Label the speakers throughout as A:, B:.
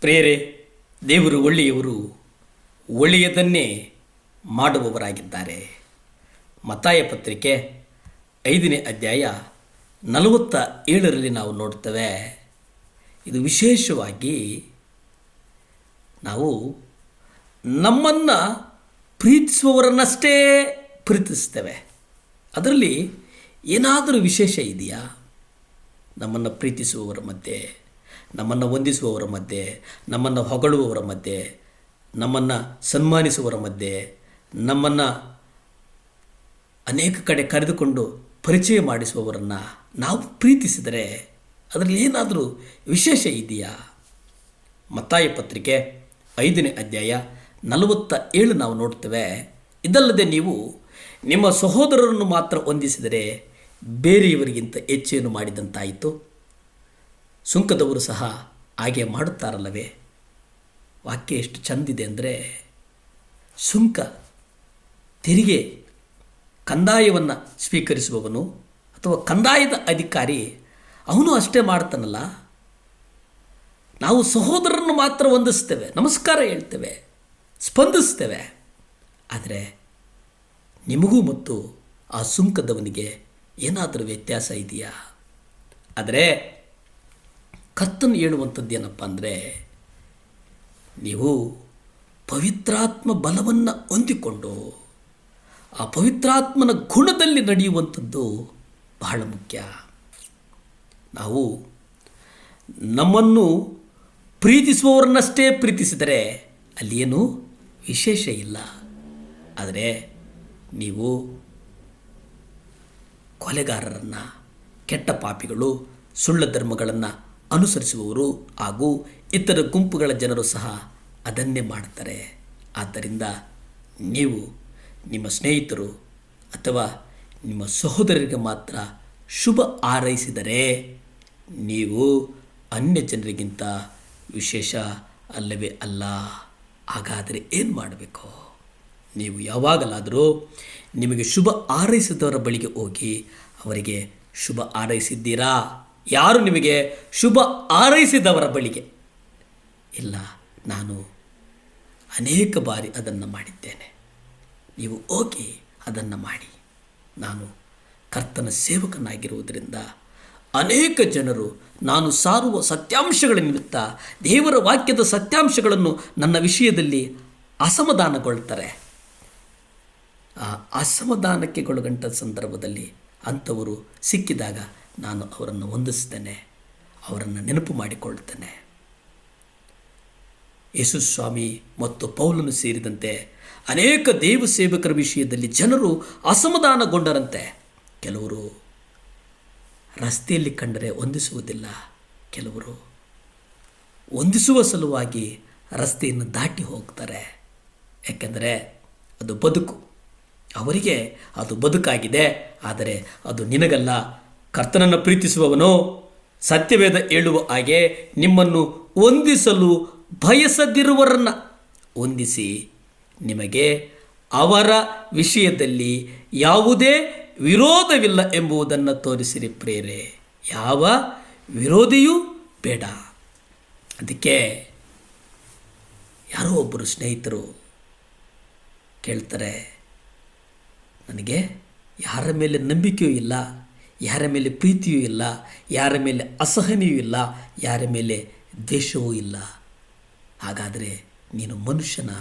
A: ಪ್ರಿಯರೇ, ದೇವರು ಒಳ್ಳೆಯವರು, ಒಳ್ಳೆಯದನ್ನೇ ಮಾಡುವವರಾಗಿದ್ದಾರೆ. ಮತ್ತಾಯ ಪತ್ರಿಕೆ 5ನೇ ಅಧ್ಯಾಯ 47ರಲ್ಲಿ ನಾವು ನೋಡ್ತೇವೆ. ಇದು ವಿಶೇಷವಾಗಿ ನಾವು ನಮ್ಮನ್ನು ಪ್ರೀತಿಸುವವರನ್ನಷ್ಟೇ ಪ್ರೀತಿಸ್ತೇವೆ. ಅದರಲ್ಲಿ ಏನಾದರೂ ವಿಶೇಷ ಇದೆಯಾ? ನಮ್ಮನ್ನು ಪ್ರೀತಿಸುವವರ ಮಧ್ಯೆ, ನಮ್ಮನ್ನು ವಂದಿಸುವವರ ಮಧ್ಯೆ, ನಮ್ಮನ್ನು ಹೊಗಳುವವರ ಮಧ್ಯೆ, ನಮ್ಮನ್ನು ಸನ್ಮಾನಿಸುವವರ ಮಧ್ಯೆ, ನಮ್ಮನ್ನು ಅನೇಕ ಕಡೆ ಕರೆದುಕೊಂಡು ಪರಿಚಯ ಮಾಡಿಸುವವರನ್ನು ನಾವು ಪ್ರೀತಿಸಿದರೆ ಅದರಲ್ಲಿ ಏನಾದರೂ ವಿಶೇಷ ಇದೆಯಾ? ಮತ್ತಾಯ ಪತ್ರಿಕೆ 5ನೇ ಅಧ್ಯಾಯ 47 ನಾವು ನೋಡ್ತೇವೆ. ಇದಲ್ಲದೆ ನೀವು ನಿಮ್ಮ ಸಹೋದರರನ್ನು ಮಾತ್ರ ವಂದಿಸಿದರೆ ಬೇರೆಯವರಿಗಿಂತ ಹೆಚ್ಚೇನು ಮಾಡಿದಂತಾಯಿತು? ಸುಂಕದವರು ಸಹ ಹಾಗೆ ಮಾಡುತ್ತಾರಲ್ಲವೇ? ವಾಕ್ಯ ಎಷ್ಟು ಚಂದಿದೆ ಅಂದರೆ, ಸುಂಕ ತೆರಿಗೆ ಕಂದಾಯವನ್ನು ಸ್ವೀಕರಿಸುವವನು ಅಥವಾ ಕಂದಾಯದ ಅಧಿಕಾರಿ ಅವನು ಅಷ್ಟೇ ಮಾಡ್ತಾನಲ್ಲ. ನಾವು ಸಹೋದರರನ್ನು ಮಾತ್ರ ವಂದಿಸ್ತೇವೆ, ನಮಸ್ಕಾರ ಹೇಳ್ತೇವೆ, ಸ್ಪಂದಿಸ್ತೇವೆ. ಆದರೆ ನಿಮಗೂ ಮತ್ತು ಆ ಸುಂಕದವನಿಗೆ ಏನಾದರೂ ವ್ಯತ್ಯಾಸ ಇದೆಯಾ? ಆದರೆ ಕರ್ತನು ಹೇಳುವಂಥದ್ದು ಏನಪ್ಪ ಅಂದರೆ, ನೀವು ಪವಿತ್ರಾತ್ಮ ಬಲವನ್ನು ಹೊಂದಿಕೊಂಡು ಆ ಪವಿತ್ರಾತ್ಮನ ಗುಣದಲ್ಲಿ ನಡೆಯುವಂಥದ್ದು ಬಹಳ ಮುಖ್ಯ. ನಾವು ನಮ್ಮನ್ನು ಪ್ರೀತಿಸುವವರನ್ನಷ್ಟೇ ಪ್ರೀತಿಸಿದರೆ ಅಲ್ಲಿ ಏನೂ ವಿಶೇಷ ಇಲ್ಲ. ಆದರೆ ನೀವು ಕೊಲೆಗಾರರನ್ನು, ಕೆಟ್ಟ ಪಾಪಿಗಳು, ಸುಳ್ಳ ಧರ್ಮಗಳನ್ನು ಅನುಸರಿಸುವವರು ಹಾಗೂ ಇತರ ಗುಂಪುಗಳ ಜನರು ಸಹ ಅದನ್ನೇ ಮಾಡ್ತಾರೆ. ಆದ್ದರಿಂದ ನೀವು ನಿಮ್ಮ ಸ್ನೇಹಿತರು ಅಥವಾ ನಿಮ್ಮ ಸಹೋದರರಿಗೆ ಮಾತ್ರ ಶುಭ ಹಾರೈಸಿದರೆ ನೀವು ಅನ್ಯ ಜನರಿಗಿಂತ ವಿಶೇಷ ಅಲ್ಲವೇ ಅಲ್ಲ. ಹಾಗಾದರೆ ಏನು ಮಾಡಬೇಕು? ನೀವು ಯಾವಾಗಲಾದರೂ ನಿಮಗೆ ಶುಭ ಹಾರೈಸಿದವರ ಬಳಿಗೆ ಹೋಗಿ ಅವರಿಗೆ ಶುಭ ಹಾರೈಸಿದ್ದೀರಾ? ಯಾರು ನಿಮಗೆ ಶುಭ ಹಾರೈಸಿದವರ ಬಳಿಗೆ? ಇಲ್ಲ, ನಾನು ಅನೇಕ ಬಾರಿ ಅದನ್ನು ಮಾಡಿದ್ದೇನೆ. ನೀವು ಹೋಗಿ ಅದನ್ನು ಮಾಡಿ. ನಾನು ಕರ್ತನ ಸೇವಕನಾಗಿರುವುದರಿಂದ ಅನೇಕ ಜನರು ನಾನು ಸಾರುವ ಸತ್ಯಾಂಶಗಳ ನಿಮಿತ್ತ, ದೇವರ ವಾಕ್ಯದ ಸತ್ಯಾಂಶಗಳನ್ನು ನನ್ನ ವಿಷಯದಲ್ಲಿ ಅಸಮಾಧಾನಗೊಳ್ತಾರೆ. ಆ ಅಸಮಾಧಾನಕ್ಕೆ ಒಳಗಂಟ ಸಂದರ್ಭದಲ್ಲಿ ಅಂಥವರು ಸಿಕ್ಕಿದಾಗ ನಾನು ಅವರನ್ನು ವಂದಿಸ್ತೇನೆ, ಅವರನ್ನು ನೆನಪು ಮಾಡಿಕೊಳ್ತೇನೆ. ಯೇಸು ಸ್ವಾಮಿ ಮತ್ತು ಪೌಲನು ಸೇರಿದಂತೆ ಅನೇಕ ದೇವ ಸೇವಕರ ವಿಷಯದಲ್ಲಿ ಜನರು ಅಸಮಾಧಾನಗೊಂಡರಂತೆ. ಕೆಲವರು ರಸ್ತೆಯಲ್ಲಿ ಕಂಡರೆ ವಂದಿಸುವುದಿಲ್ಲ, ಕೆಲವರು ವಂದಿಸುವ ಸಲುವಾಗಿ ರಸ್ತೆಯನ್ನು ದಾಟಿ ಹೋಗ್ತಾರೆ. ಯಾಕೆಂದರೆ ಅದು ಬದುಕು, ಅವರಿಗೆ ಅದು ಬದುಕಾಗಿದೆ. ಆದರೆ ಅದು ನಿನಗಲ್ಲ. ಕರ್ತನನ್ನು ಪ್ರೀತಿಸುವವನು ಸತ್ಯವೇದ ಹೇಳುವ ಹಾಗೆ ನಿಮ್ಮನ್ನು ವಂದಿಸಲು ಬಯಸದಿರುವವರನ್ನು ವಂದಿಸಿ, ನಿಮಗೆ ಅವರ ವಿಷಯದಲ್ಲಿ ಯಾವುದೇ ವಿರೋಧವಿಲ್ಲ ಎಂಬುದನ್ನು ತೋರಿಸಿರಿ ಪ್ರಿಯರೇ. ಯಾವ ವಿರೋಧಿಯೂ ಬೇಡ. ಅದಕ್ಕೆ ಯಾರೋ ಒಬ್ಬರು ಸ್ನೇಹಿತರು ಕೇಳ್ತಾರೆ, ನನಗೆ ಯಾರ ಮೇಲೆ ನಂಬಿಕೆಯೂ ಇಲ್ಲ, ಯಾರ ಮೇಲೆ ಪ್ರೀತಿಯೂ ಇಲ್ಲ, ಯಾರ ಮೇಲೆ ಅಸಹನೆಯೂ ಇಲ್ಲ, ಯಾರ ಮೇಲೆ ದ್ವೇಷವೂ ಇಲ್ಲ. ಹಾಗಾದರೆ ನೀನು ಮನುಷ್ಯನ?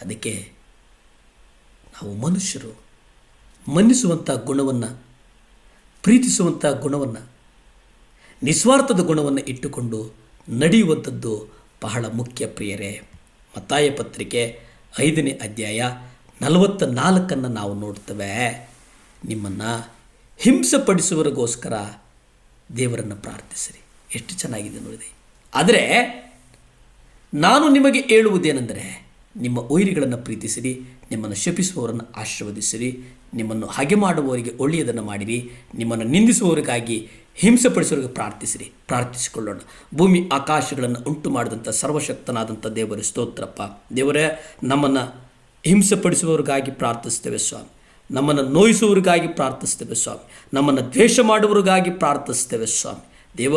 A: ಅದಕ್ಕೆ ನಾವು ಮನುಷ್ಯರು ಮನ್ನಿಸುವಂಥ ಗುಣವನ್ನು, ಪ್ರೀತಿಸುವಂಥ ಗುಣವನ್ನು, ನಿಸ್ವಾರ್ಥದ ಗುಣವನ್ನು ಇಟ್ಟುಕೊಂಡು ನಡೆಯುವಂಥದ್ದು ಬಹಳ ಮುಖ್ಯ ಪ್ರಿಯರೇ. ಮತ್ತಾಯ ಪತ್ರಿಕೆ 5ನೇ ಅಧ್ಯಾಯ 44 ನಾವು ನೋಡ್ತೇವೆ. ನಿಮ್ಮನ್ನು ಹಿಂಸೆಪಡಿಸುವವರಿಗೋಸ್ಕರ ದೇವರನ್ನು ಪ್ರಾರ್ಥಿಸಿರಿ. ಎಷ್ಟು ಚೆನ್ನಾಗಿದೆ ನೋಡಿದೆ. ಆದರೆ ನಾನು ನಿಮಗೆ ಹೇಳುವುದೇನೆಂದರೆ, ನಿಮ್ಮ ವೈರಿಗಳನ್ನು ಪ್ರೀತಿಸಿರಿ, ನಿಮ್ಮನ್ನು ಶಪಿಸುವವರನ್ನು ಆಶೀರ್ವದಿಸಿರಿ, ನಿಮ್ಮನ್ನು ಹಾಗೆ ಮಾಡುವವರಿಗೆ ಒಳ್ಳೆಯದನ್ನು ಮಾಡಿರಿ, ನಿಮ್ಮನ್ನು ನಿಂದಿಸುವವರಿಗಾಗಿ ಹಿಂಸೆಪಡಿಸುವವರಿಗೆ ಪ್ರಾರ್ಥಿಸಿರಿ. ಪ್ರಾರ್ಥಿಸಿಕೊಳ್ಳೋಣ. ಭೂಮಿ ಆಕಾಶಗಳನ್ನು ಉಂಟು ಮಾಡಿದಂಥ ಸರ್ವಶಕ್ತನಾದಂಥ ದೇವರ ಸ್ತೋತ್ರಪ್ಪ. ದೇವರೇ, ನಮ್ಮನ್ನು ಹಿಂಸೆಪಡಿಸುವವರಿಗಾಗಿ ಪ್ರಾರ್ಥಿಸ್ತೇವೆ ಸ್ವಾಮಿ, ನಮ್ಮನ್ನು ನೋಯಿಸುವವರಿಗಾಗಿ ಪ್ರಾರ್ಥಿಸ್ತೇವೆ ಸ್ವಾಮಿ, ನಮ್ಮನ್ನು ದ್ವೇಷ ಮಾಡುವವರಿಗಾಗಿ ಪ್ರಾರ್ಥಿಸ್ತೇವೆ ಸ್ವಾಮಿ. ದೇವ,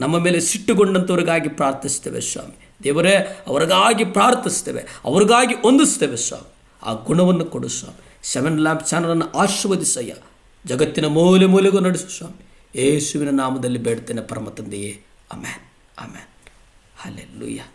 A: ನಮ್ಮ ಮೇಲೆ ಸಿಟ್ಟುಗೊಂಡಂಥವ್ರಿಗಾಗಿ ಪ್ರಾರ್ಥಿಸ್ತೇವೆ ಸ್ವಾಮಿ. ದೇವರೇ, ಅವರಿಗಾಗಿ ಪ್ರಾರ್ಥಿಸ್ತೇವೆ, ಅವ್ರಿಗಾಗಿ ಹೊಂದಿಸ್ತೇವೆ ಸ್ವಾಮಿ. ಆ ಗುಣವನ್ನು ಕೊಡು ಸ್ವಾಮಿ. 7 ಲ್ಯಾಂಪ್ ಚಾನಲನ್ನು ಆಶೀರ್ವದಿಸಯ್ಯ. ಜಗತ್ತಿನ ಮೂಲೆ ಮೂಲೆಗೂ ನಡೆಸು ಸ್ವಾಮಿ. ಯೇಸುವಿನ ನಾಮದಲ್ಲಿ ಬೇಡ್ತೇನೆ ಪರಮ ತಂದೆಯೇ. Amen, amen. ಹಲ್ಲೆಲೂಯಾ.